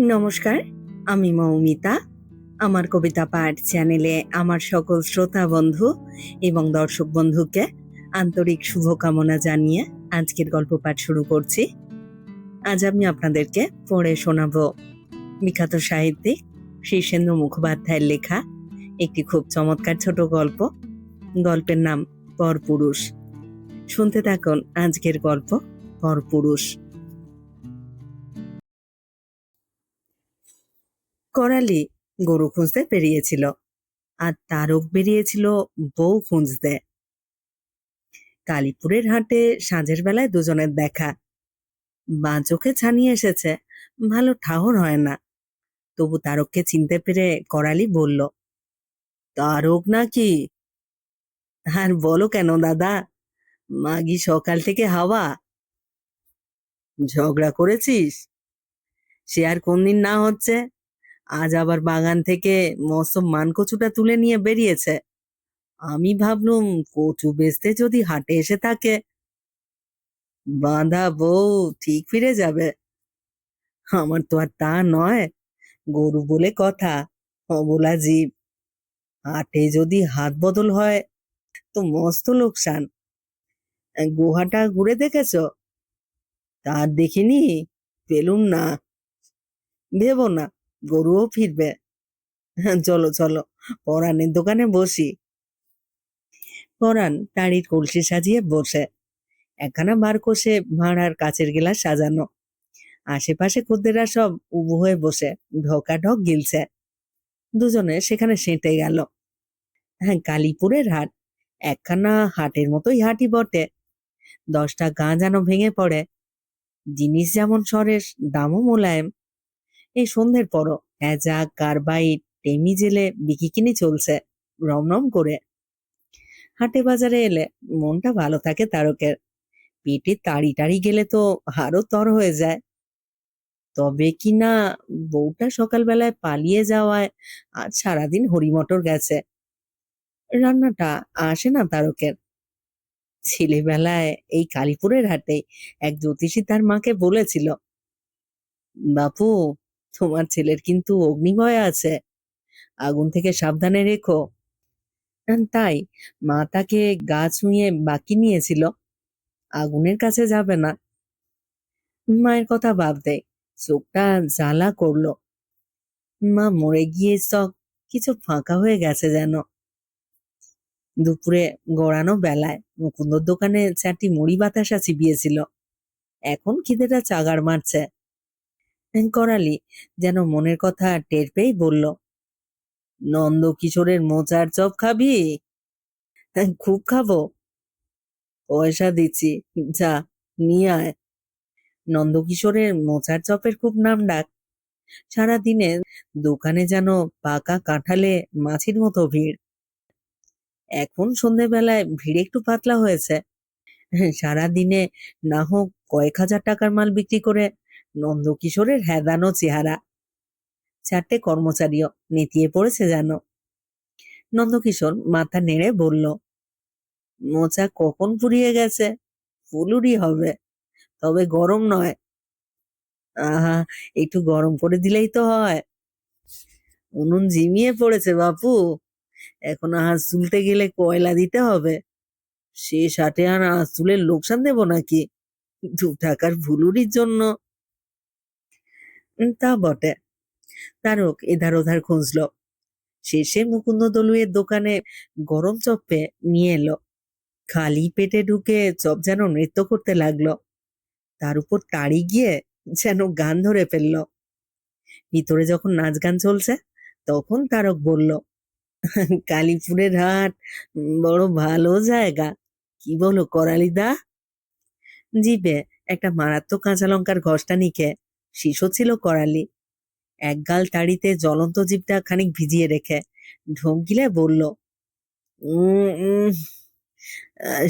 নমস্কার, আমি মৌমিতা। আমার কবিতা পাঠ চ্যানেলে আমার সকল শ্রোতা বন্ধু এবং দর্শক বন্ধুকে আন্তরিক শুভকামনা জানিয়ে আজকের গল্প পাঠ শুরু করছি। আজ আমি আপনাদেরকে পড়ে শোনাব বিখ্যাত সাহিত্যিক শীর্ষেন্দু মুখোপাধ্যায়ের লেখা একটি খুব চমৎকার ছোট গল্প। গল্পের নাম পরপুরুষ। শুনতে থাকুন আজকের গল্প পরপুরুষ। করালি গরু খুঁজতে বেরিয়েছিল, আর তারক বেরিয়েছিল বউ খুঁজতে। কালীপুরের হাটে সাঁঝের বেলায় দুজনের দেখা। বাঁ চোখে ছানিয়ে এসেছে, ভালো ঠাহর হয় না। তবু তারককে চিনতে পেরে করালি বলল, তারক নাকি? আর বলো কেন দাদা, মাগি সকাল থেকে হাওয়া। ঝগড়া করেছিস? সে আর কোনদিন না হচ্ছে। আজ আবার বাগান থেকে মস্ত মানকচুটা তুলে নিয়ে বেরিয়েছে। আমি ভাবলুম কচু বেচতে যদি হাটে এসে থাকে। বাঁধা বউ ঠিক ফিরে যাবে। আমার তো আর তা নয়, গরু বলে কথা, অবলা জীব। হাটে যদি হাত বদল হয় তো মস্ত লোকসান। গুহাটা ঘুরে দেখেছ? তার দেখিনি, পেলুম না। ভেবো না, গরুও ফিরবে। চলো চলো, পরাণের দোকানে বসি। পরাণ তাড়ির কলসি সাজিয়ে বসে, একখানা বার কষে ভাঁড়ার কাচের গেলাস সাজানো। আশেপাশে খদ্দেররা সব উবু হয়ে বসে ঢোকাঢক গিলছে। দুজনে সেখানে সেঁটে গেল। হ্যাঁ, কালীপুরের হাট একখানা হাটের মতোই হাটই বটে। 10টা গাঁ যেন ভেঙে পড়ে। জিনিস যেমন সরেস, দামও মোলায়েম। এই সন্ধ্যের পরও হ্যাজা, কারবাইট, টেমি জেলে বিকিকিনি চলছে রমরম করে। হাটে বাজারে এলে মনটা ভালো থাকে তারকের। পেটে তাড়ি টাড়ি গেলে তো আরো তর হয়ে যায়। তবে কি না, বউটা সকালবেলায় পালিয়ে যাওয়ায় আজ সারাদিন হরিমটর গেছে। রান্নাটা আসে না তারকের। ছেলেবেলায় এই কালীপুরের হাটে এক জ্যোতিষী তার মাকে বলেছিল, বাপু, তোমার ছেলের কিন্তু অগ্নিভয় আছে, আগুন থেকে সাবধানে রেখো। তাই মা তাকে গা ছুঁয়ে বাকি নিয়েছিল, আগুনের কাছে যাবে না। মায়ের কথা ভাবতে চোখটা জ্বালা করলো। মা মরে গিয়ে চোখ কিছু ফাঁকা হয়ে গেছে যেন। দুপুরে গড়ানো বেলায় মুকুন্দর দোকানে 4টি মুড়ি বাতাসা চিবিয়েছিল। এখন খিদেটা চাগার মারছে। করালি যেন মনের কথা টের পেয়েই বলল, নন্দ কিশোরের মোচার চপ খাবি? খুব খাবো। পয়সা দিচ্ছি, যা নিয়ে আয়। নন্দকিশোরের মোচার চপের খুব নাম ডাক। সারাদিনে দোকানে যেন পাকা কাঁঠালে মাছির মতো ভিড়। এখন সন্ধেবেলায় ভিড় একটু পাতলা হয়েছে। সারাদিনে না হোক কয়েক হাজার টাকার মাল বিক্রি করে নন্দকিশোরের হেদানো চেহারা। 4টে কর্মচারীও নেতিয়ে পড়েছে যেন। নন্দকিশোর মাথা নেড়ে বলল, মোচা কখন ফুরিয়ে গেছে, ফুলুরি হবে, তবে গরম নয়। আহা, একটু গরম করে দিলেই তো হয়। উনুন ঝিমিয়ে পড়েছে বাপু, এখন আঁচ তুলতে গেলে কয়লা দিতে হবে। সে 60 আনা আঁচ তুলের লোকসান দেবো নাকি 2 টাকার ভুলুরির জন্য? তা বটে। তারক এধার ওধার খুঁজলো, শেষে মুকুন্দ দলুইয়ের দোকানে গরম চপ পেয়ে নিয়ে এলো। খালি পেটে ঢুকে চপ যেন নৃত্য করতে লাগলো। তার উপর তাড়ি গিয়ে যেন গান ধরে ফেললো। ভিতরে যখন নাচ গান চলছে তখন তারক বলল, কালীপুরের হাট বড় ভালো জায়গা, কি বলো করালিদা? জিভে একটা মারাত্মক কাঁচা লঙ্কার ঘষটা নিখে শিশু ছিল করালি। এক গাল তাড়িতে জ্বলন্ত জিভটা খানিক ভিজিয়ে রেখে ঢোক গিলে বলল, উম উম,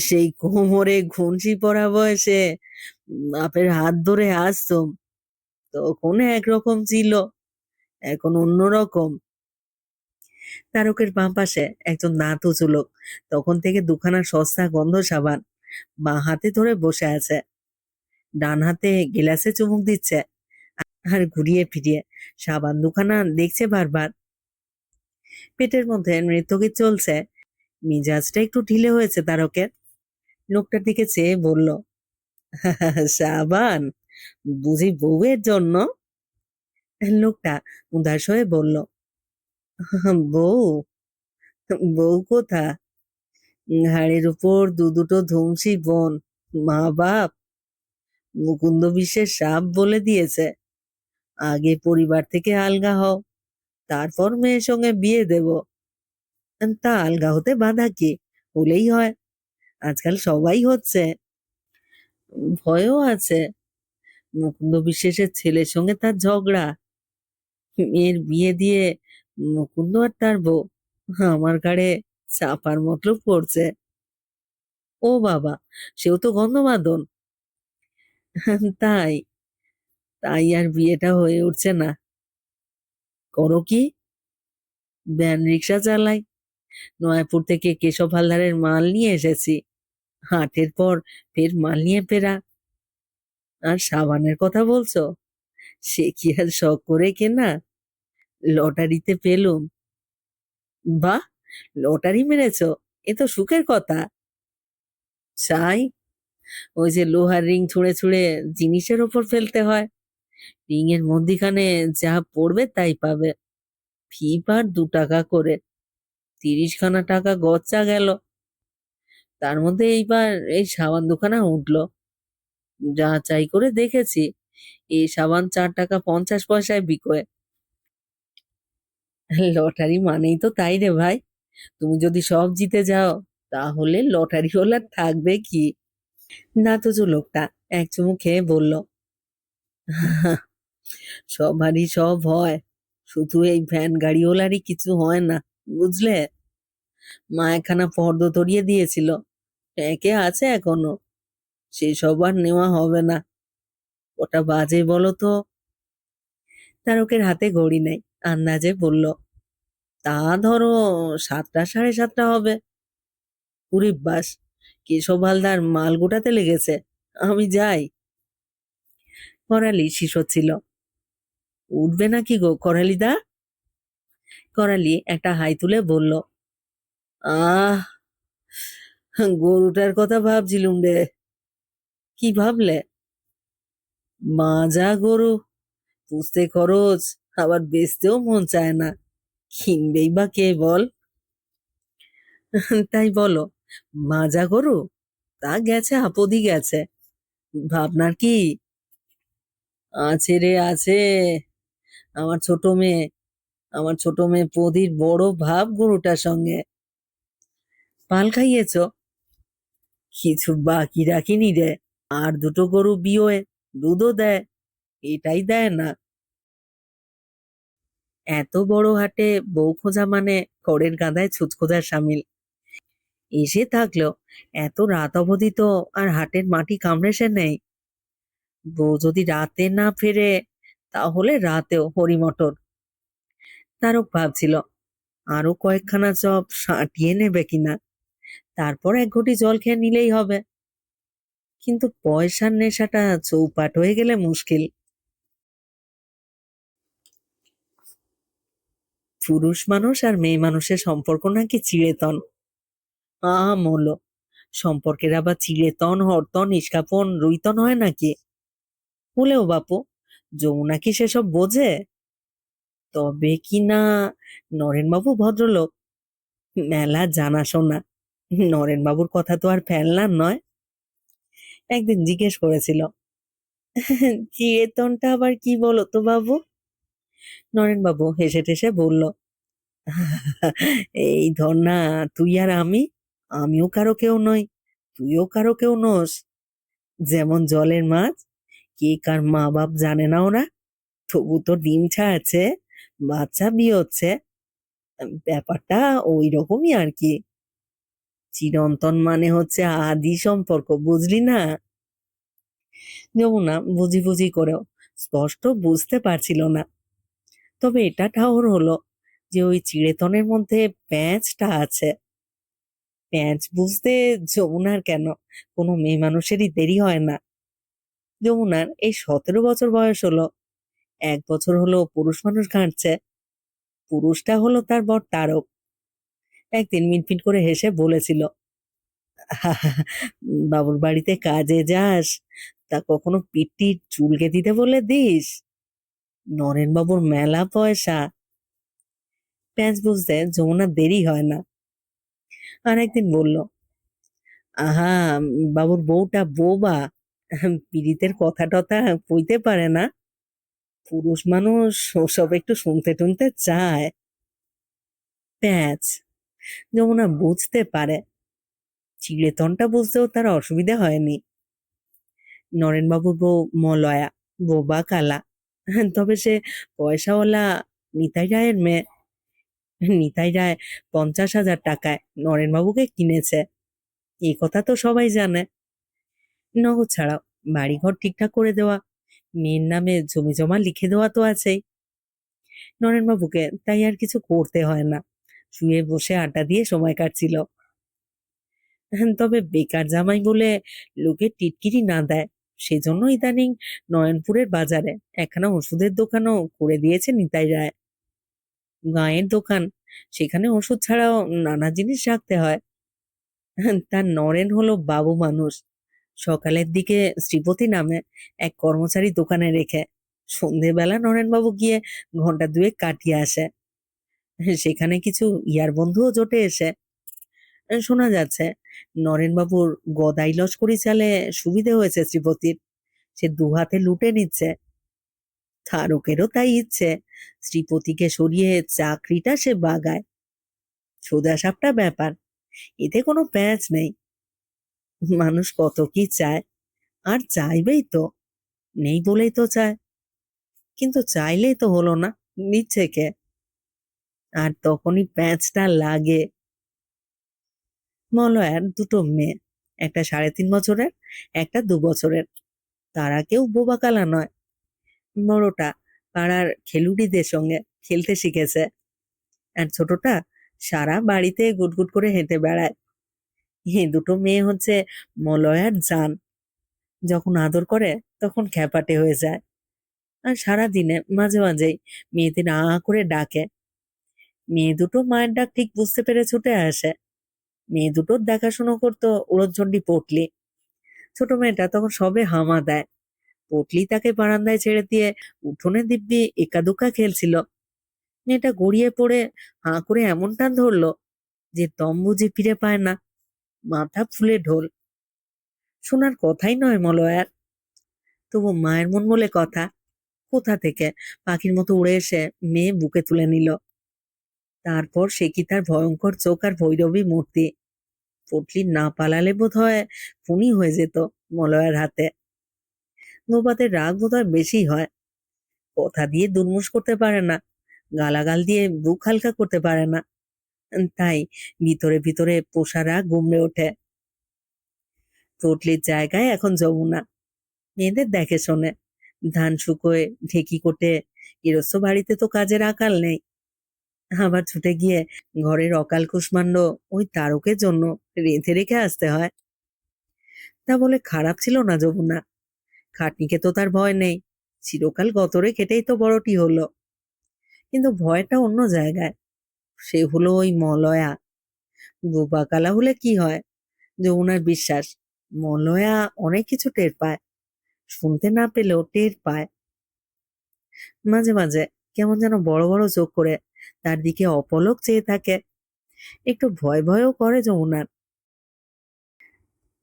সেই কোমরে ঘুঞ্চি পরা বয়সে বাপের হাত ধরে আসতাম, তখন একরকম ছিল, এখন অন্যরকম। তারকের বাঁ পাশে একজন দাঁত উঁচু লোক তখন থেকে 2খানা সস্তা গন্ধ সাবান বাঁ হাতে ধরে বসে আছে। ডান হাতে গিলাসে চুমুক দিচ্ছে আর ঘুরিয়ে ফিরিয়ে সাবান দুখানা দেখছে বারবার। পেটের মধ্যে নৃত্যগীত চলছে। মেজাজটা একটু ঢিলে হয়েছে তারকের। লোকটার দিকে চেয়ে বলল, সাবান বুঝি বউয়ের জন্য? লোকটা উদাস হয়ে বলল, বউ? বউ কোথা? ঘাড়ের উপর দুটো ধুমসি বোন, মা বাপ। মুকুন্দ বিশ্বের সাপ বলে দিয়েছে, আগে পরিবার থেকে আলগা হও, তারপর মেয়ের সঙ্গে বিয়ে দেব। তা আলগা হতে বাধা কি? হলেই হয়। আজকাল সবাই হচ্ছে। ভয়ও আছে। মুকুন্দ বিশ্বাসের ছেলের সঙ্গে তার ঝগড়া। মেয়ের বিয়ে দিয়ে মুকুন্দ আর তার বউ আমার ঘাড়ে চাপার মতলব করছে। ও বাবা, সেও তো গন্ধমাদন। তাই তাই আর বিয়েটা হয়ে উঠছে না। করো কি? ভ্যান রিক্সা চালাই। নয়াপুর থেকে কেশব হালদারের মাল নিয়ে এসেছি। হাটের পর ফের মাল নিয়ে ফেরা। আর সাবানের কথা বলছো? সে কি আর শখ করে কেনা? লটারিতে পেলুম। বাহ, লটারি মেরেছো? এ তো সুখের কথা। চাই, ওই যে লোহার রিং ছুঁড়ে ছুঁড়ে জিনিসের ওপর ফেলতে হয়। রিং এর মধ্যিখানে যা পড়বে তাই পাবে। ফি পার 2 টাকা করে। 30খানা টাকা গচ্চা গেল। তার মধ্যে এইবার এই সাবান দুখানা উঠলো। যা চাই করে দেখেছি, এই সাবান 4 টাকা 50 পয়সায় বিকোয়। লটারি মানেই তো তাই রে ভাই। তুমি যদি সব জিতে যাও, তাহলে লটারি ওলার থাকবে কি? নাতজু লোকটা এক চুমুক খেয়ে বলল, সবারই সব হয়, শুধু এই ভ্যান গাড়িওয়ালারই কিছু হয় না, বুঝলে? মা একখানা ফর্দ ধরিয়ে দিয়েছিল, একে আছে এখনো। সেসব আর নেওয়া হবে না। ওটা বাজে বলো তো? তারকের হাতে ঘড়ি নেই, আন্দাজে বলল, তা ধরো 7টা 7:30 হবে। উরে বাস, কেশব হালদার মাল গোটাতে লেগেছে, আমি যাই। করালি শিশু ছিল। উঠবে নাকি গো করালি দা? করালি একটা হাই তুলে বলল, আহ, গরুটার কথা ভাবছিলুম রে। কি ভাবলে? মাজা গরু, পুষতে খরচ, আবার বেচতেও মন চায় না। কিনবেই বা কে বল? তাই বলো, মাজা গরু? তা গেছে আপদই গেছে। ভাবনার কি আছে রে? আছে। আমার ছোট মেয়ে, আমার ছোট মেয়ে পদির বড় ভাব গরুটার সঙ্গে। পাল খাইয়েছ? কিছু বাকি রাখিনি রে। আর 2 গরু বিয়ে, দুধও দেয়, এটাই দেয় না। এত বড় হাটে বউ খোঁজা মানে খড়ের গাদায় ছুঁচ খোঁজার সামিল। এসে থাকলেও এত রাত অবধি তো আর হাটের মাটি কামড়ে সে নেই। বউ যদি রাতে না ফেরে, তাহলে রাতেও হরিমটর। তারক ভাবছিল আরো কয়েকখানা চপ সাঁটিয়ে নেবে কিনা, তারপর 1 ঘটি জল খেয়ে নিলেই হবে। কিন্তু পয়সার নেশাটা চৌপাট হয়ে গেলে মুশকিল। পুরুষ মানুষ আর মেয়ে মানুষের সম্পর্ক নাকি চিড়েতন। মূল সম্পর্কের আবার চিড়েতন হরতন ইস্কাপন রুইতন হয় নাকি? বলেও বাপু, যমুনা কি সেসব বোঝে? তবে কি না, নরেনবাবু ভদ্রলোক, মেলা জানাশোনা। নরেনবাবুর কথা তো আর ফেলনার নয়। একদিন জিজ্ঞেস করেছিল, চিড়েতনটা আবার কি বলো তো বাবু? নরেনবাবু হেসে টেসে বলল, এই ধর না, তুই আর আমি, আমিও কারো কেউ নই, তুইও কারো কেউ নোস। যেমন জলের মাছ, কে কার মা বাপ জানে না ওরা, তবু তো ডিম ছাড়ছে, বাচ্চা বিয়ে হচ্ছে। ব্যাপারটা ওই রকমই আর কি। চিরন্তন মানে হচ্ছে আদি সম্পর্ক, বুঝলি না? যমুনা বুঝি বুঝি করেও স্পষ্ট বুঝতে পারছিল না। তবে এটা ঠাউর হলো যে ওই চিড়েতনের মধ্যে প্যাঁচটা আছে। প্যাঁচ বুঝতে যমুনার কেন, কোনো মেয়ে মানুষেরই দেরি হয় না। যমুনার এই 17 বছর বয়স হলো, 1 বছর হলো পুরুষ মানুষ ঘাঁটছে। পুরুষটা হলো তার বর তারক। একদিন মিটমিট করে হেসে বলেছিল, বাবুর বাড়িতে কাজে যাস, তা কখনো পিঠটি চুলকে দিতে বলে দিস? নরেন বাবুর মেলা পয়সা। প্যাঁচ বুঝতে যমুনা দেরি হয় না। আর একদিন বলল, আহা, বাবুর বউটা বোবা, পীড়িতের কথা টথা কইতে পারে না। পুরুষ মানুষ ওসব একটু শুনতে টুনতে চায়। প্যাঁচ। যমুনা বুঝতে পারে। চিড়েতনটা বুঝতেও তার অসুবিধা হয়নি। নরেনবাবুর বউ মলয়া, বোবা কালা, তবে সে পয়সাওয়ালা নিতাই রায়ের মেয়ে। নিতাই রায় 50,000 টাকায় নরেনবাবুকে কিনেছে, এই কথা তো সবাই জানে। নগদ ছাড়াও বাড়িঘর ঠিকঠাক করে দেওয়া, মেয়ের নামে জমি জমা লিখে দেওয়া তো আছেই। নরেনবাবুকে তাই আর কিছু করতে হয় না, শুয়ে বসে আড্ডা দিয়ে সময় কাটছিল। তবে বেকার জামাই বলে লোকে টিটকিরি না দেয়, সেজন্য ইদানিং নয়নপুরের বাজারে একখানা ওষুধের দোকানও করে দিয়েছে নিতাই রায়। গাঁয়ের দোকান, সেখানে ওষুধ ছাড়াও নানা জিনিস রাখতে হয়। তার নরেন হলো বাবু মানুষ। সকালের দিকে শ্রীপতি নামে এক কর্মচারী দোকানে রেখে সন্ধেবেলা নরেনবাবু গিয়ে ঘন্টা দুয়েক কাটিয়ে আসে। সেখানে কিছু ইয়ার বন্ধুও জোটে এসে। শোনা যাচ্ছে নরেনবাবুর গদাই লস্করি চালে সুবিধে হয়েছে শ্রীপতির, সে দুহাতে লুটে নিচ্ছে। থারকেরও তাই ইচ্ছে, শ্রীপতিকে সরিয়ে চাকরিটা সে বাগায়। সোজাসাপটা ব্যাপার, এতে কোনো প্যাঁচ নেই। মানুষ কত কি চায়, আর চাইবেই তো, নেই বলেই তো চায়। কিন্তু চাইলেই তো হলো না, নিচ্ছে কে? আর তখনই প্যাঁচটা লাগে। মলয়ার দুটো মেয়ে, একটা 3.5 বছরের, একটা 2 বছরের। তারা কেউ বোবা কালা নয়। বড়টা পাড়ার খেলুড়িদের সঙ্গে খেলতে শিখেছে, আর ছোটটা সারা বাড়িতে গুটগুট করে হেঁটে বেড়ায়। এই দুটো মেয়ে হচ্ছে মলয়ার জান। যখন আদর করে তখন খ্যাপাটে হয়ে যায়, আর সারা দিনে মাঝে মাঝেই মেয়েদের করে ডাকে। মেয়ে দুটো মায়ের ডাক ঠিক বুঝতে পেরে ছুটে আসে। মেয়ে দুটোর দেখাশুনো করতো উড়োচণ্ডী পটলি। ছোট মেয়েটা তখন সবে হামা দেয়। পটলি তাকে বারান্দায় ছেড়ে দিয়ে উঠোনে দিব্যি একা দুকা খেলছিল। মেয়েটা গড়িয়ে পড়ে হাঁ করে এমন টান ধরলো যে দম বুঝি ফিরে পায় না, মাথা ফুলে ঢোল। শোনার কথাই নয় মলয়ার। তবু মায়ের মন বলে কথা, কোথা থেকে পাখির মতো উড়ে এসে মেয়ে বুকে তুলে নিল। তারপর সে কি তার ভয়ঙ্কর চোখ আর ভৈরবী মূর্তি। পটলি না পালালে বোধ হয় খুনই হয়ে যেত মলয়ার হাতে। নৌবাতের রাগ বোধ হয় বেশি হয়। কথা দিয়ে দুর্মুষ করতে পারে না, গালাগাল দিয়ে বুক হালকা করতে পারে না। তাই ভিতরে ভিতরে পোষা রাগ গুমড়ে ওঠে। পটলির জায়গায় এখন যমুনা। মেয়েদের দেখে শোনে, ধান শুকোয়, ঢেকি কোটে, গৃহস্থ বাড়িতে তো কাজের আকাল নেই। আবার ছুটে গিয়ে ঘরের অকাল কুষ্মাণ্ড ওই তারকের জন্য রেঁধে রেখে আসতে হয়। তা বলে খারাপ ছিল না যমুনা। খাটনিকে তো তার ভয় নেই, চিরকাল গতরে কেটেই তো বড়টি হলো। কিন্তু ভয়টা অন্য জায়গায়। সে হলো ওই মলয়া। বোবা কালা হলে কি হয়? যমুনার বিশ্বাস, মলয়া অনেক কিছু টের পায়, শুনতে না পেলেও টের পায়। মাঝে মাঝে কেমন যেন বড় বড় চোখ করে তার দিকে অপলক চেয়ে থাকে। একটু ভয় ভয়ও করে যমুনার।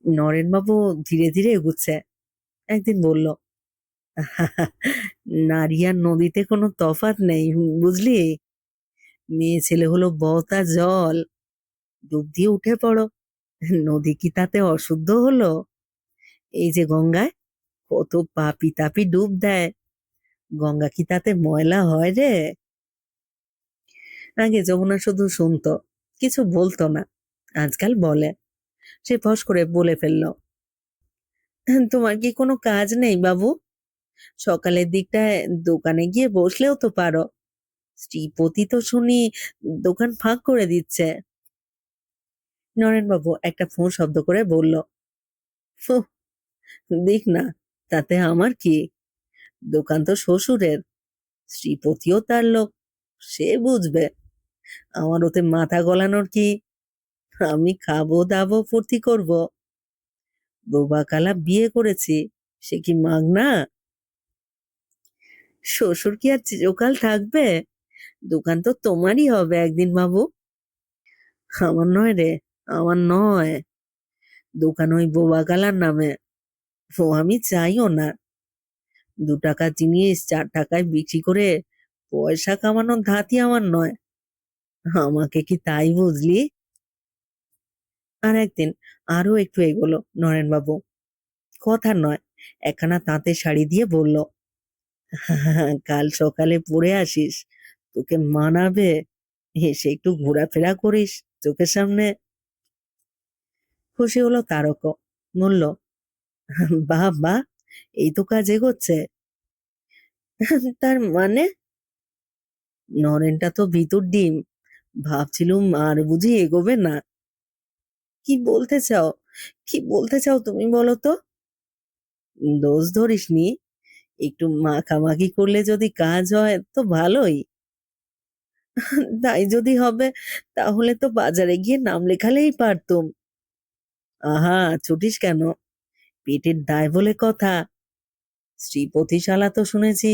নরেনবাবু ধীরে ধীরে এগুচ্ছে। একদিন বলল, নারী আর নদীতে কোনো তফাৎ নেই, বুঝলি? মেয়ে ছেলে হলো বতা জল, ডুব দিয়ে উঠে পড়ো। নদী কি তাতে অশুদ্ধ হলো? এই যে গঙ্গায় কত পাপি তাপি ডুব দেয়, গঙ্গা কি তাতে ময়লা হয় রে? আগে যমুনা শুধু শুনতো, কিছু বলতো না। আজকাল বলে। সে ফস করে বলে ফেললো, তোমার কি কোনো কাজ নেই বাবু? সকালের দিকটায় দোকানে গিয়ে বসলেও তো পারো। শ্রীপতি তো শুনি দোকান ফাঁক করে দিচ্ছে। নরেনবাবু একটা ফোঁ শব্দ করে বলল, ফুহ, দিক না, তাতে আমার কি? দোকান তো শ্বশুরের, শ্রীপতিও তার লোক, সে বুঝবে। আমার ওতে মাথা গলানোর কি? আমি খাবো দাবো ফুর্তি করব। বোবা কালা বিয়ে করেছি, সে কি মাগনা? শ্বশুর কি আর চিরকাল থাকবে? দোকান তো তোমারই হবে একদিন বাবু। আমার নয় রে, আমার নয়। দোকান ওই বোবা কালার নামে। ও আমি চাইও না। 2 টাকার জিনিস 4 টাকায় বিক্রি করে পয়সা কামানোর ধাতই আমার নয়। আমাকে কি তাই বুঝলি? আর একদিন আরো একটু এগোলো নরেনবাবু। কথা নয়, একখানা তাঁতের শাড়ি দিয়ে বলল, কাল সকালে পরে আসিস, তোকে মানাবে। এসে একটু ঘোরাফেরা করিস চোখের সামনে। খুশি হলো তারকও, বলল, বাহ বাহ, এই তো কাজ এগোচ্ছে। তার মানে? নরেনটা তো ভিতর ডিম, ভাবছিলুম আর বুঝি এগোবে না। কি বলতে চাও? কি বলতে চাও তুমি বলো তো? দোষ ধরিসনি, একটু মাখামাখি করলে যদি কাজ হয় তো ভালোই। তাই যদি হবে, তাহলে তো বাজারে গিয়ে নাম লেখালেই পারতুম। আহা, ছুটিস কেন? পেটের দায় বলে কথা। শ্রীপতি শালা তো শুনেছি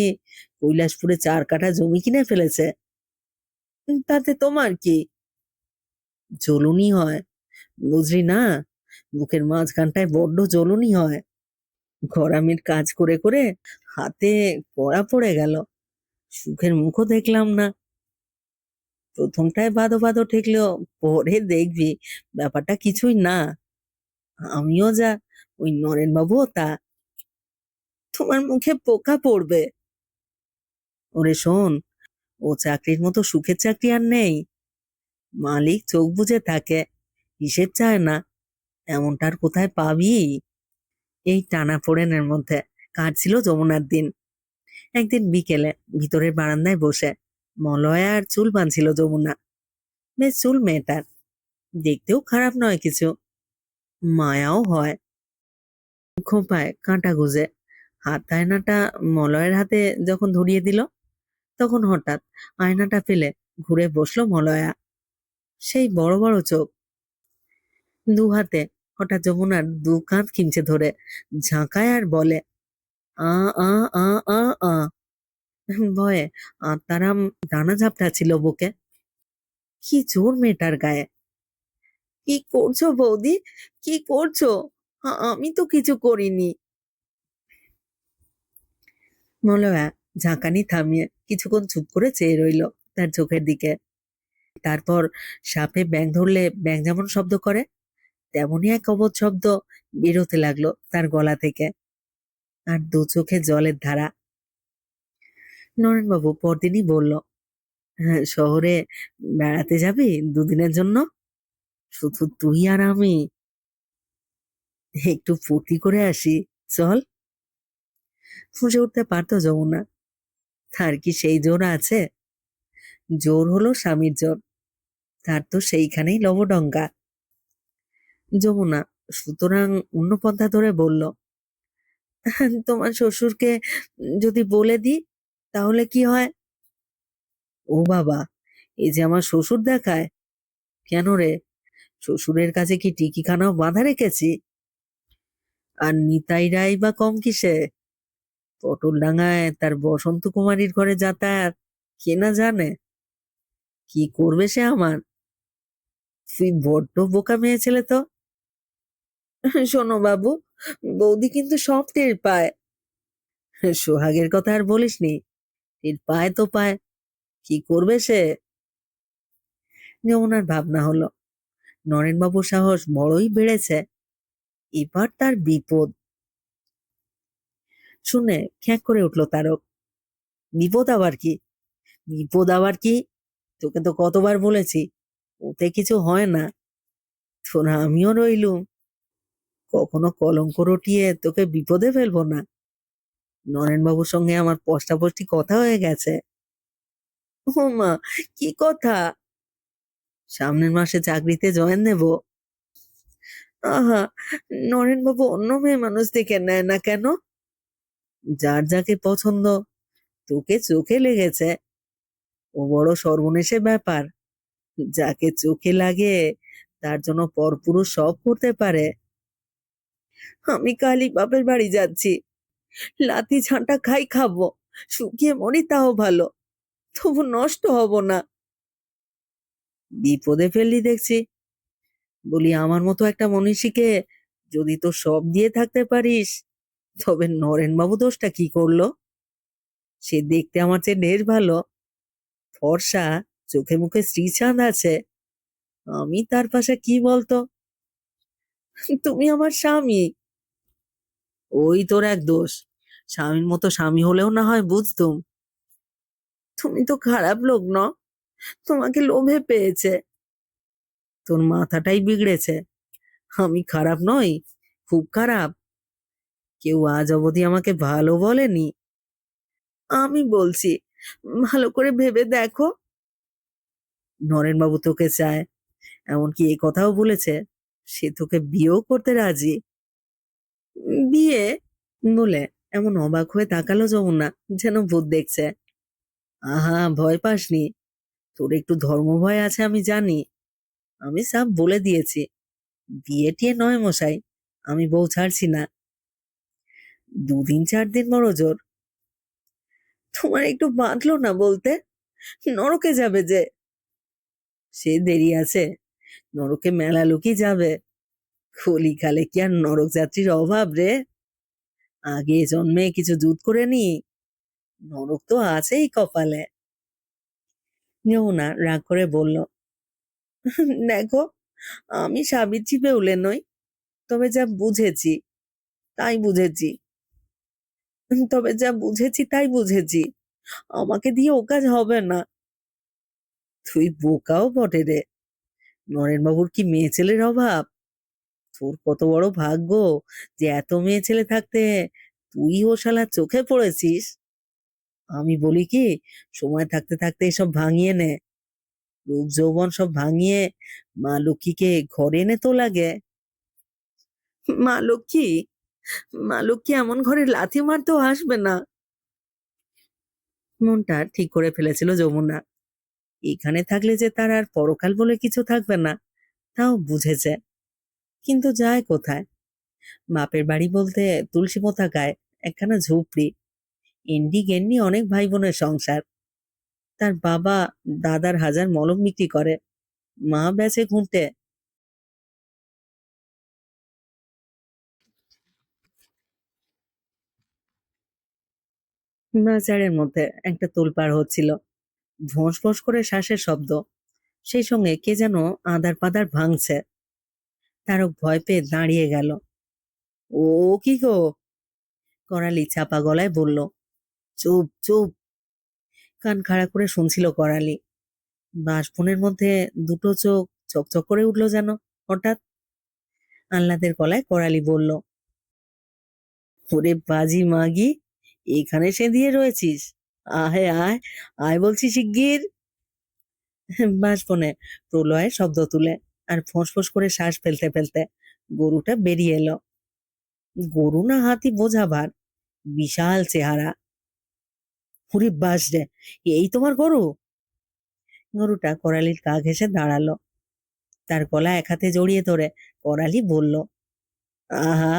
কৈলাসপুরে 4 কাঠা জমি কিনে ফেলেছে। তাতে তোমার কি? জ্বলুনি হয়, বুঝলি না? বুকের মাঝখানটায় বড্ড জ্বলুনি হয়। ঘরামির কাজ করে করে হাতে কড়া পড়ে গেল, সুখের মুখও দেখলাম না। প্রথমটায় বাদো বাদো ঠেকলেও পরে দেখবি ব্যাপারটা কিছুই না। আমিও যা, ওই নরেনবাবুও তা। তোমার মুখে পোকা পড়বে। ওরে শোন, ও চাকরির মতো সুখের চাকরি আর নেই। মালিক চোখ বুজে থাকে, হিসেব চায় না। এমনটার কোথায় পাবি? এই টানাপোড়েনের মধ্যে কাটছিল যমুনার দিন। একদিন বিকেলে ভিতরের বারান্দায় বসে মলয়া আর চুল বাঁধছিল যমুনা। বেশ চুল মেয়েটার, দেখতেও খারাপ নয় কিছু, মায়াও হয়। খোঁপায় কাঁটা গুজে। হাত আয়নাটা মলয়ের হাতে যখন ধরিয়ে দিল, তখন হঠাৎ আয়নাটা ফেলে ঘুরে বসলো মলয়া। সেই বড় বড় চোখ, 2 হাতে হঠাৎ যমুনার 2 কাঁধ খিমচে ধরে ঝাঁকায় আর বলে, আ আ আ আ আ। ভয়ে আত্মারাম ডানা ঝাপটা ছিল বুকে। কি জোর মেয়েটার গায়ে! কি করছো বৌদি? কি করছো? আমি তো কিছু করিনি। মলয়া ঝাঁকানি থামিয়ে কিছুক্ষণ চুপ করে চেয়ে রইল তার চোখের দিকে। তারপর সাপে ব্যাঙ ধরলে ব্যাঙ যেমন শব্দ করে, তেমনই এক অবধ শব্দ বেরোতে লাগলো তার গলা থেকে। আর 2 চোখে জলের ধারা। নরেনবাবু পরদিনই বলল, হ্যাঁ, শহরে বেড়াতে যাবি 2 দিনের জন্য? শুধু তুই আর আমি। একটু ফুর্তি করে আসি, চল। ফুঁসে উঠতে পারতো যমুনা, তার কি সেই জোর আছে? জোর হলো স্বামীর জোর, তার তো সেইখানেই লবডঙ্কা। যমুনা সুতরাং অন্য পন্থা ধরে বলল, তোমার শ্বশুরকে যদি বলে দিই তাহলে কি হয়? ও বাবা, এই যে আমার শ্বশুর দেখায়! কেন রে, শ্বশুরের কাছে কি টিকিখানাও বাঁধা রেখেছি? আর নিতাই রায় বা কম কিসে? পটলডাঙ্গায় তার বসন্ত কুমারীর ঘরে যাতায়াত, কে না জানে? কি করবে সে আমার? তুই বড্ড বোকা মেয়ে ছেলে তো। শোনো বাবু, বৌদি কিন্তু সব টের পায়। সোহাগের কথা আর বলিসনি, টের পায় তো পায়, কি করবে সে? যমুনার ভাবনা হলো, নরেনবাবুর সাহস বড়ই বেড়েছে, এবার তার বিপদ। শুনে খ্যাঁক করে উঠল তারক। বিপদ আবার কি? বিপদ আবার কি? তোকে তো কতবার বলেছি, ওতে কিছু হয় না। তোরা আমিও রইলুম, কখনো কলঙ্ক রটিয়ে তোকে বিপদে ফেলবো না। নরেনবাবুর সঙ্গে আমার পষ্টাপষ্টি কথা হয়ে গেছে। ও মা, কি কথা? সামনের মাসে চাকরিতে জয়েন দেব। আহা, নরেনবাবু অন্য মেয়ে মানুষ দেখে নেয় না কেন? যার যাকে পছন্দ তোকে চোখে লেগেছে। ও বড় সর্বনেশে ব্যাপার। যাকে চোখে লাগে তার জন্য পরপুরুষ সব করতে পারে। আমি কালই বাপের বাড়ি যাচ্ছি। লাথি ঝাঁটা খাই খাবো, শুকিয়ে মরি তাও ভালো, তবু নষ্ট হব না। বিপদে ফেললি দেখছি। বলি, আমার মতো একটা মনীষীকে যদি তো সব দিয়ে থাকতে পারিস, তবে নরেন বাবু দোষটা কি করলো? সে দেখতে আমার চেয়ে ঢের ভালো, ফর্সা, চোখে মুখে শ্রীচাঁদ আছে। আমি তার পাশে কি বলতো? তুমি আমার স্বামী। ওই তোর এক দোষ, স্বামীর মতো স্বামী হলেও না হয় বুঝতুম। তুমি তো খারাপ লোক ন, তোমাকে লোভে পেয়েছে। তোর মাথাটাই বিগড়েছে। আমি খারাপ নই, খুব খারাপ। কেউ আজ অবধি আমাকে ভালো বলেনি। আমি বলছি, ভালো করে ভেবে দেখো। নরেনবাবু তোকে চায়, এমনকি এ কথাও বলেছে সে তোকে বিয়েও করতে রাজি। বিয়ে বলে এমন অবাক হয়ে তাকালো যমুনা, যেন ভূত দেখছে। আহা, ভয় পাসনি। তোর একটু ধর্ম ভয় আছে আমি জানি। আমি সব বলে দিয়েছি, বিয়ে টিয়ে নয় মশাই, আমি বউ ছাড়ছি না। 2 দিন 4 দিন বড় জোর। তোমার একটু বাঁধলো না বলতে? নরকে যাবে যে। সে দেরি আছে, নরকে মেলা লোকই যাবে। কলিকালে কি আর নরক যাত্রীর অভাব রে? আগে জন্মে কিছু জুত করে নি, নরক তো আছেই কপালে। যমুনা রাগ করে বলল, দেখো, আমি সাবিত্রী বেউলে নই, তবে যা বুঝেছি তাই বুঝেছি। তাই বুঝেছি, আমাকে দিয়ে ও কাজ হবে না। তুই বোকাও বটে রে। নরেন বাবুর কি মেয়ে ছেলের অভাব? তোর কত বড় ভাগ্য যে এত মেয়ে ছেলে থাকতে তুই ও শালা চোখে পড়েছিস। আমি বলি কি, সময় থাকতে থাকতে এসব ভাঙিয়ে নে। রূপ যৌবন সব ভাঙিয়ে মা লক্ষ্মীকে ঘরে এনে তো লাগে। মা লক্ষ্মী? মা লক্ষ্মী এমন ঘরে লাথি মারতেও আসবে না। মনটা ঠিক করে ফেলেছিল যমুনা, এখানে থাকলে যে তার আর পরকাল বলে কিছু থাকবে না, তাও বুঝেছে। কিন্তু যায় কোথায়? বাপের বাড়ি বলতে তুলসী পোতা গায়ে একখানা ঝুপড়ি, এন্ডি গেন্ডি অনেক ভাই বোনের সংসার। তার বাবা দাদার হাজার মলম বিক্রি করে, মা বেচে ঘুঁটে। বাজারের মধ্যে একটা তোলপাড় হচ্ছিল, ভোঁস ভোঁস করে শ্বাসের শব্দ, সেই সঙ্গে কে যেন আদার পাদার ভাঙছে। তারক ভয় পেয়ে দাঁড়িয়ে গেল। ও কি গো? করালি চাপা গলায় বলল। চুপ চুপ। কান খাড়া করে শুনছিল করালি। বাঁশবনের মধ্যে দুটো চোখ চকচক করে উঠলো যেন হঠাৎ। আহ্লাদের গলায় করালি বলল, ওরে বাজি মাগি, এখানে সেঁধিয়ে রয়েছিস? আয় আয়, আয় বলছি শিগগির। বাঁশবনে প্রলয়ের শব্দ তুলে আর ফোঁস করে শ্বাস ফেলতে ফেলতে গরুটা বেরিয়ে এলো। গরু না হাতি বোঝা ভার, বিশাল চেহারা। ওরে বাস রে, এই তোমার গরু? গরুটা করালির গা ঘেঁষে দাঁড়ালো, তার গলা এক হাতে জড়িয়ে ধরে করালি বলল, আহা,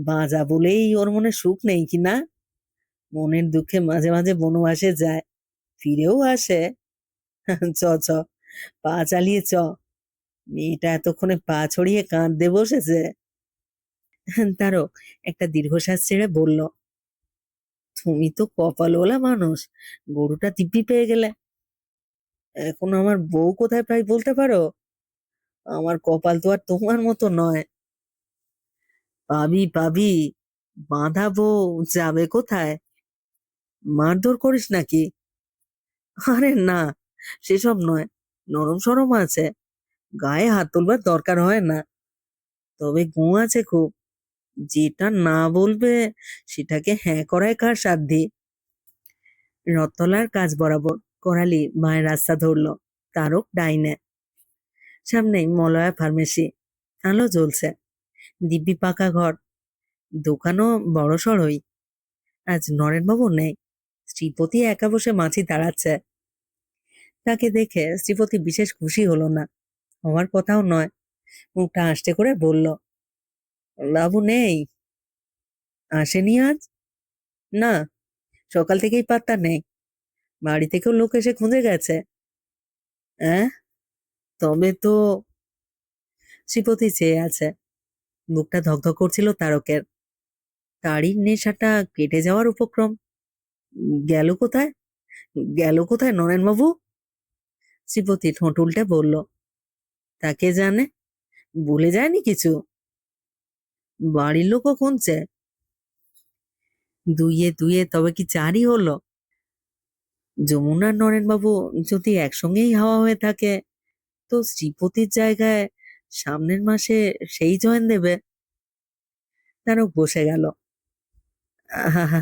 বাঁচা বলেই ওর মনে সুখ নেই কি না? মনের দুঃখে মাঝে মাঝে বনবাসে যায়, ফিরেও আসে। চ চ, পা চালিয়ে চ। মেয়েটা এতক্ষণে পা ছড়িয়ে কাঁদতে বসেছে। তারও একটা দীর্ঘশ্বাস ছেড়ে বলল, তুমি তো কপালওয়ালা মানুষ, গরুটা দিব্যি পেয়ে গেলে। এখন আমার বউ কোথায় পাই বলতে পারো? আমার কপাল তো আর তোমার মতো নয়। পাবি পাবি, বাঁধা বউ যাবে কোথায়? মারধর করিস নাকি? আরে না, সেসব নয়, নরম সরম আছে, গায়ে হাত তুলবার দরকার হয় না। তবে গু আছে খুব, যেটা না বলবে সেটাকে হ্যাঁ করায় কার সাধ্যি। রথতলার কাজ বরাবর করালি মায়ের রাস্তা ধরলো, তারক ডাইনে। সামনেই মলয়া ফার্মেসি, আলো জ্বলছে, দিব্যি পাকা ঘর, দোকানও বড় সড়ই। আজ নরেনবাবু নেই, শ্রীপতি একা বসে মাছি তাড়াচ্ছে। তাকে দেখে শ্রীপতি বিশেষ খুশি হলো না, হওয়ার কথাও নয়। মুখটা আস্তে করে বলল, বাবু নেই? আসেনি আজ? না, সকাল থেকেই পাত্তা নেই। বাড়ি থেকেও লোক এসে খুঁজে গেছে। হ্যাঁ, তবে তো। শ্রীপতি চেয়ে আছে। বুকটা ধকধক করছিল তারকের। তারই নেশাটা কেটে যাওয়ার উপক্রম। গেল কোথায়? গেল কোথায় নরেনবাবু? শ্রীপতি ঠোঁট উল্টে বলল, তাকে জানে, ভুলে যায়নি কিছু। বাড়ির লোকও খুঁজছে। দুইয়ে দুইয়ে তবে কি চারই হলো? যমুনার নরেনবাবু যদি একসঙ্গেই হাওয়া হয়ে থাকে, তো শ্রীপতির জায়গায় সামনের মাসে সেই জয়েন দেবে। তারক বসে গেল। আহা,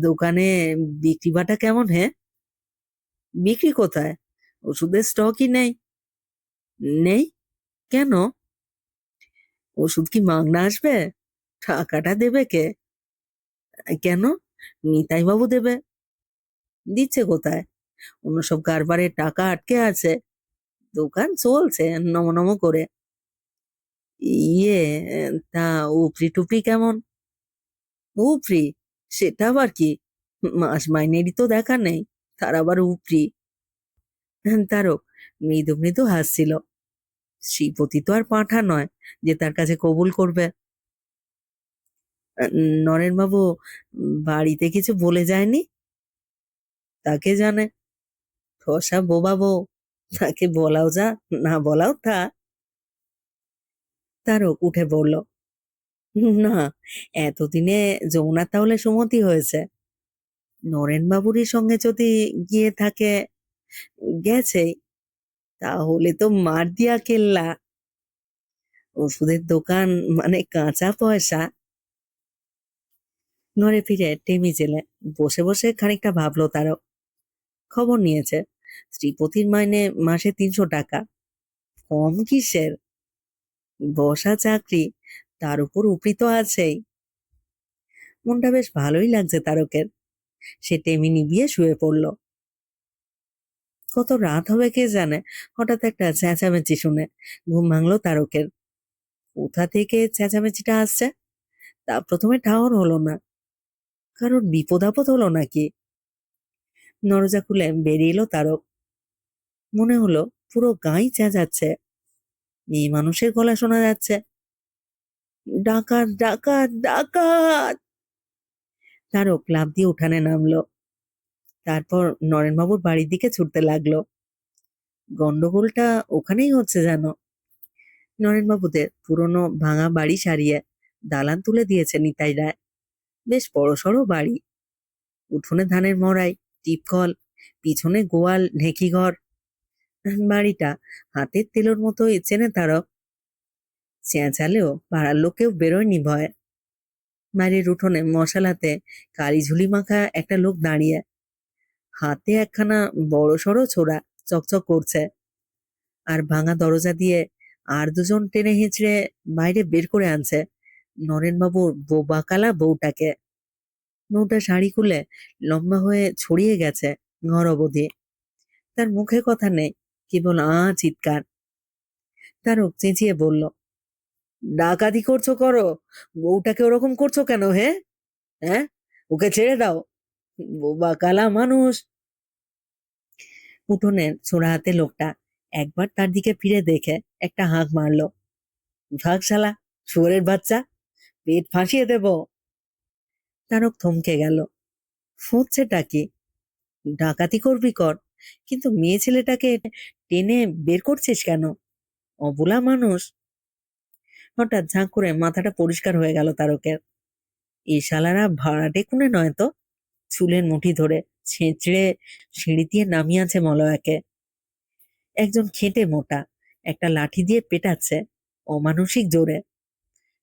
দোকানে বিক্রি বাটা কেমন? হ্যাঁ, বিক্রি কোথায়? ওষুধের স্টকই নেই। নেই? কেন? ওষুধ কি মাগনা আসবে? টাকাটা দেবে কে? কেন? নিতাই বাবু দেবে। দিচ্ছে কোথায়? অন্য সব কারবারে টাকা আটকে আছে। দোকান চলছে নম নম করে। ইয়ে, তা উপরি টুপরি কেমন? উপরি? সেটা আবার কি? মাস মাইনেরই তো দেখা নেই, তার আবার উপরি? তারক মৃদু মৃদু হাসছিল। শ্রীপতি তো আর পাঁঠা নয় যে তার কাছে কবুল করবে। নরেনবাবু বাড়িতে কিছু বলে যায়নি? তাকে জানে, ঠসা বোবা বউ। তাকে বলাও যা, না বলাও তা। তারক উঠে বলল, না, এতদিনে যমুনার তাহলে সুমতি হয়েছে। নরেনবাবুরই সঙ্গে যদি গিয়ে থাকে, গেছেই, তাহলে তো মার দিয়া কেল্লা। ওষুধের দোকান মানে কাঁচা পয়সা। নড়ে ফিরে টেমি জেলে বসে বসে খানিকটা ভাবলো তারও। খবর নিয়েছে, শ্রীপতির মাইনে মাসে 300 টাকা। কম কিসের? বসা চাকরি, তার উপর উপরি তো আছেই। মনটা বেশ ভালোই লাগছে তারকের। সে টেমি নিবিয়ে শুয়ে পড়ল। কত রাত হবে কে জানে, হঠাৎ একটা চেঁচামেচি শুনে ঘুম ভাঙলো তারকের। কোথা থেকে চেঁচামেচিটা আসছে তা প্রথমে ঠাহর হলো না। কারণ বিপদ আপদ হলো নাকি? দরজা খুলে বেরিয়ে এলো তারক। মনে হলো পুরো গাঁই চেঁচাচ্ছে। মেয়ে মানুষের গলা শোনা যাচ্ছে, ডাকাত ডাকাত ডাকাত। তারক লাফ দিয়ে উঠানে নামলো। তারপর নরেনবাবুর বাড়ির দিকে ছুটতে লাগলো। গন্ডগোলটা ওখানেই হচ্ছে যেন। নরেনবাবুদের পুরনো ভাঙা বাড়ি সারিয়ে দালান তুলে দিয়েছে নিতাই রায়। বেশ বড়সড় বাড়ি। উঠোনে ধানের মড়াই, টিপকল, পিছনে গোয়াল ঢেঁকি ঘর। বাড়িটা হাতের তেলোর মতোই চেনে তারক। চেঁচালেও পাড়ার লোক কেউ বেরোয়নি ভয়। বাড়ির উঠোনে মশালাতে কালি ঝুলি মাখা একটা লোক দাঁড়িয়ে, হাতে একখানা বড়সড় ছোরা চকচক করছে। আর ভাঙা দরজা দিয়ে আর দুজন টেনে হিঁচড়ে বাইরে বের করে আনছে নরেনবাবুর বোবাকালা বউটাকে। বউটা শাড়ি খুলে লম্বা হয়ে ছড়িয়ে গেছে ঘর অবধি। তার মুখে কথা নেই, কেবল চিৎকার। তারক চেঁচিয়ে বলল, ডাকাতি করছো করো, বউটাকে ওরকম করছো কেন? হে, হ্যাঁ, ওকে ছেড়ে দাও, বোবা কালা মানুষ। উঠোনের ছোড়া হাতে লোকটা একবার তার দিকে ফিরে দেখে একটা হাঁক মারলো, ভাগ শালা, শুয়োরের বাচ্চা, পেট ফাঁসিয়ে দেব। তারক থমকে গেল। ফুঁসছেটা কি? ডাকাতি করবি কর, কিন্তু মেয়ে ছেলেটাকে টেনে বের করছিস কেন? অবলা মানুষ। হঠাৎ ঝাঁক করে মাথাটা পরিষ্কার হয়ে গেল তারকের। এই শালারা ভাড়াটে কুনে নয় তো। চুলের মুঠি ধরে ছেঁচড়ে সিঁড়ি দিয়ে নামিয়ে আছে মলয়াকে। একজন খেটে মোটা, একটা লাঠি দিয়ে পেটাচ্ছে অমানসিক জোরে।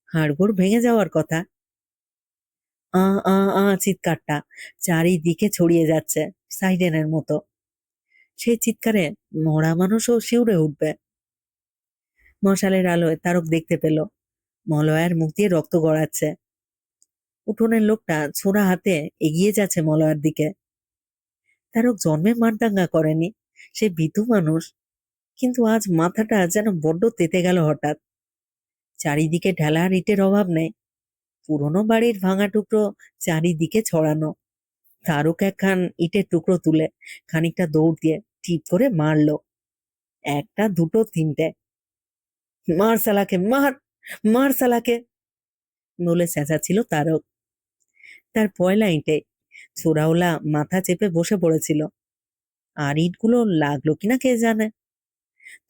হাড়গোড় ভেঙে যাওয়ার কথা। আ আ আ চিৎকারটা চারিদিকে ছড়িয়ে যাচ্ছে সাইরেনের মতো। সেই চিৎকারে মরা মানুষও শিউরে উঠবে। মশালের আলোয় তারক দেখতে পেল মলয়ার মুখ দিয়ে রক্ত গড়াচ্ছে। উঠোনের লোকটা ছোড়া হাতে এগিয়ে যাচ্ছে মলয়ার দিকে। তারক জন্মে মারদাঙ্গা করেনি, সে ভীতু মানুষ। কিন্তু আজ মাথাটা যেন বড্ড তেতে গেল হঠাৎ। চারিদিকে ঢেলা আর ইটের অভাব নেই, পুরনো বাড়ির ভাঙা টুকরো চারিদিকে ছড়ানো। তারক একখান ইটের টুকরো তুলে খানিকটা দৌড় দিয়ে টিপ করে মারলো। একটা, দুটো, তিনটে। মার সালাকে, মার, মার সালাকে বলে চেঁচাচ্ছিল তারক। তার পয়লা ইটে ছোড়াওলা মাথা চেপে বসে পড়েছিল, আর ইটগুলো লাগলো কিনা কে জানে।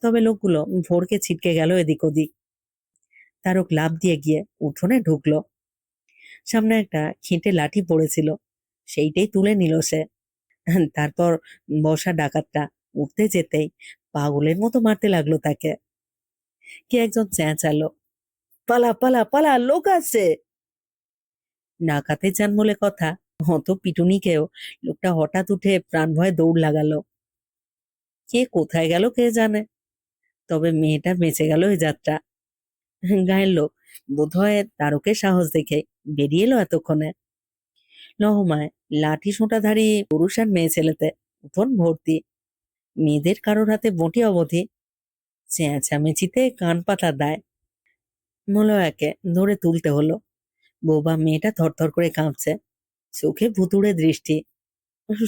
তবে লোকগুলো ভোরকে ছিটকে গেল এদিক ওদিক। তারক লাফ দিয়ে গিয়ে উঠোনে ঢুকলো। সামনে একটা খেঁটে লাঠি পড়েছিল, সেইটাই তুলে নিল সে। তারপর বসা ডাকাতটা উঠতে যেতেই পাগলের মতো মারতে লাগলো তাকে। কে একজন চেঁচালো, পালা পালা পালা, লোক আছে। ডাকাতে যান বলে কথা, হত পিটুনিকেও লোকটা হঠাৎ উঠে প্রাণ ভয়ে দৌড় লাগালো। কে কোথায় গেল কে জানে, তবে মেয়েটা বেঁচে গেল এই যাত্রা। গায়ের লোক বোধহয় তারকের সাহস দেখে বেরিয়ে এলো এতক্ষণে। নহমায় লাঠি সোঁটাধারী পুরুষ আর মেয়ে ছেলেতে উঠোন ভর্তি। মেয়েদের কারোর হাতে বঁটি অবধি, চেঁচামেচিতে কান পাতা দায়। মলয়াকে ধরে তুলতে হলো। বোবা মেয়েটা থরথর করে কাঁপছে, চোখে ভুতুড়ে দৃষ্টি,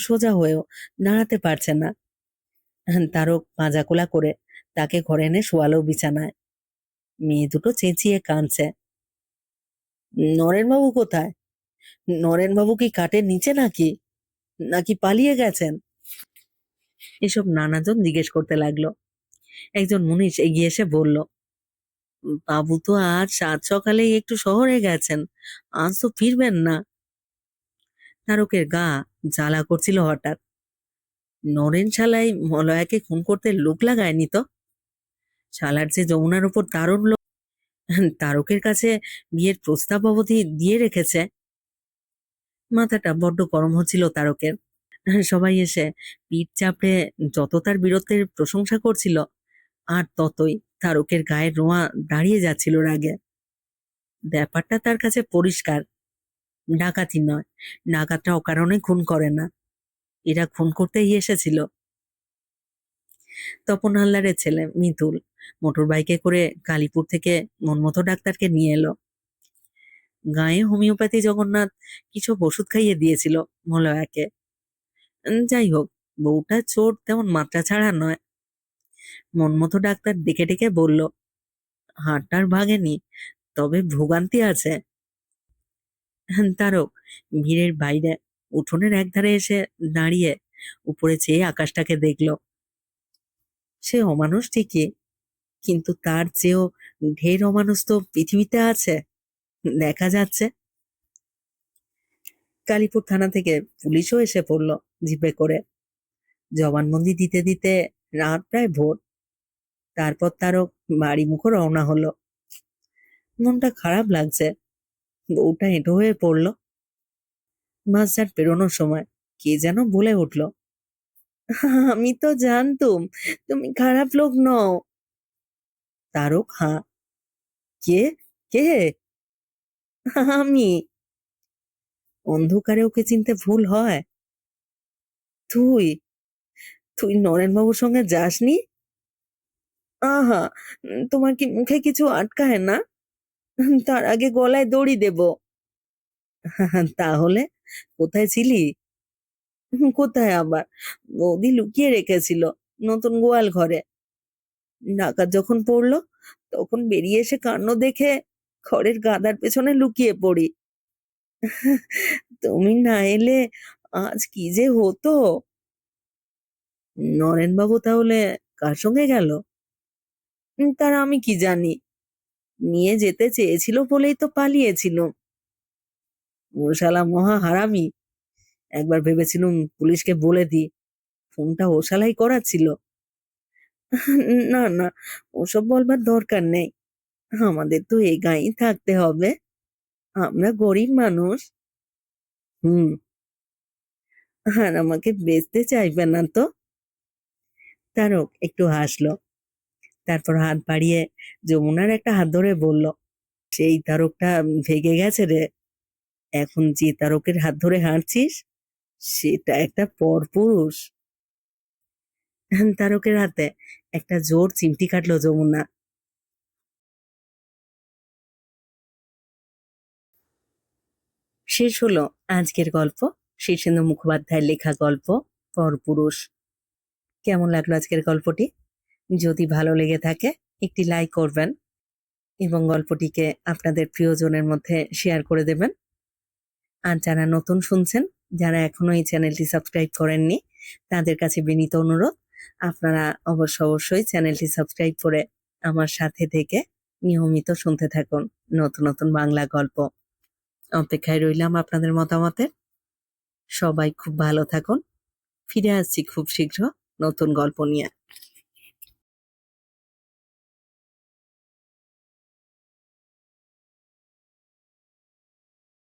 সোজা হয়েও দাঁড়াতে পারছে না। তারক পাঁজাকোলা করে তাকে ঘরে এনে শোয়ালো বিছানায়। মেয়ে দুটো চেঁচিয়ে কাঁদছে। নরেনবাবু কোথায়? নরেনবাবু কি কাঠের নিচে নাকি, নাকি পালিয়ে গেছেন? এসব নানাজন জিজ্ঞেস করতে লাগলো। একজন মুনিশ এগিয়ে এসে বলল, বাবু তো আজ সাত সকালেই একটু শহরে গেছেন, আজ তো ফিরবেন না। তারকের গা জ্বালা করছিল হঠাৎ। নরেন শালাই মলয়াকে খুন করতে লোক লাগায়নি তো? শালার যে যমুনার উপর দারুণ লোক, তারকের কাছে বিয়ের প্রস্তাব অবধি দিয়ে রেখেছে। মাথাটা বড্ড গরম হচ্ছিল তারকের। সবাই এসে পিঠ চাপড়ে যত তার বীরত্বের প্রশংসা করছিল, আর ততই তারকের গায়ের রোঁয়া দাঁড়িয়ে যাচ্ছিল রাগে। ব্যাপারটা তার কাছে পরিষ্কার, ডাকাতি নয়, ডাকাতরা অকারণে খুন করে না, এরা খুন করতেই এসেছিল। তপন হালদারের ছেলে মিতুল মোটর বাইকে করে কালীপুর থেকে মনমতো ডাক্তারকে নিয়ে এলো। গায়ে হোমিওপ্যাথি জগন্নাথ কিছু ওষুধ খাইয়ে দিয়েছিল মলয়াকে। যাই হোক, বউটা চোট তেমন মাত্রা ছাড়া নয়। মনমতো ডাক্তার ডেকে ডেকে বলল, হাড়টার ভাগেনি, তবে ভোগান্তি আছে। তারক ভিড়ের বাইরে উঠোনের একধারে এসে দাঁড়িয়ে উপরে চেয়ে আকাশটাকে দেখল। সে অমানুষ ঠিকই, কিন্তু তার চেয়েও ঢের অমানুষ তো পৃথিবীতে আছে, দেখা যাচ্ছে। কালীপুর থানা থেকে পুলিশও এসে পড়ল জিপে করে। জবানবন্দি দিতে দিতে রাত প্রায় ভোর। তারপর তারক বাড়ি মুখো রওনা হলো। মনটা খারাপ লাগছে, বউটা এঁটো হয়ে পড়ল। মাঝরাত পেরোনোর সময় কে যেন বলে উঠল, আমি তো জানতুম তুমি খারাপ লোক নও। তারক হাঁ। কে? কে? আমি। অন্ধকারে ওকে চিনতে ভুল হয়? তুই, তুই নরেনবাবুর সঙ্গে যাসনি? আহা, তোমার কি মুখে কিছু আটকায় না? তার আগে গলায় দড়ি দেব। তাহলে কোথায় ছিলি? কোথায় আবার, বৌদি লুকিয়ে রেখেছিল নতুন গোয়াল ঘরে। ডাকাত যখন পড়লো তখন বেরিয়ে এসে কাণ্ড দেখে খড়ের গাদার পেছনে লুকিয়ে পড়ি। তুমি না এলে আজ কি যে হতো। নরেনবাবু তাহলে কার সঙ্গে গেল? তার আমি কি জানি, নিয়ে যেতে চেয়েছিল বলেই তো পালিয়েছিল। ও শালা মহা হারামি। একবার ভেবেছিলুম পুলিশকে বলে দি, ফোনটা ও শালাই করাচ্ছিল। না না, ওসব বলবার দরকার নেই, আমাদের তো এই গাঁয়েই থাকতে হবে, আমরা গরিব মানুষ। হুম। আর আমাকে বেচতে চাইবে না তো? তারক একটু হাসলো, তারপর হাত বাড়িয়ে যমুনার একটা হাত ধরে বলল, সেই তারকটা ভেগে গেছে রে, এখন যে তারকের হাত ধরে হাঁটছিস সেটা একটা পরপুরুষ। তারকের হাতে একটা জোর চিমটি কাটলো যমুনা। শেষ হলো আজকের গল্প, শীর্ষেন্দু মুখোপাধ্যায়ের লেখা গল্প পরপুরুষ। কেমন লাগলো আজকের গল্পটি? যদি ভালো লেগে থাকে একটি লাইক করবেন এবং গল্পটিকে আপনাদের প্রিয়জনের মধ্যে শেয়ার করে দেবেন। আর যারা নতুন শুনছেন, যারা এখনো এই চ্যানেলটি সাবস্ক্রাইব করেননি, তাদের কাছে বিনীত অনুরোধ, আপনারা অবশ্যই চ্যানেলটি সাবস্ক্রাইব করে আমার সাথে থেকে নিয়মিত শুনতে থাকুন নতুন নতুন বাংলা গল্প। অপেক্ষায় রইলাম আপনাদের মতামতের। সবাই খুব ভালো থাকুন। ফিরে আসছি খুব শীঘ্র নতুন গল্প নিয়ে।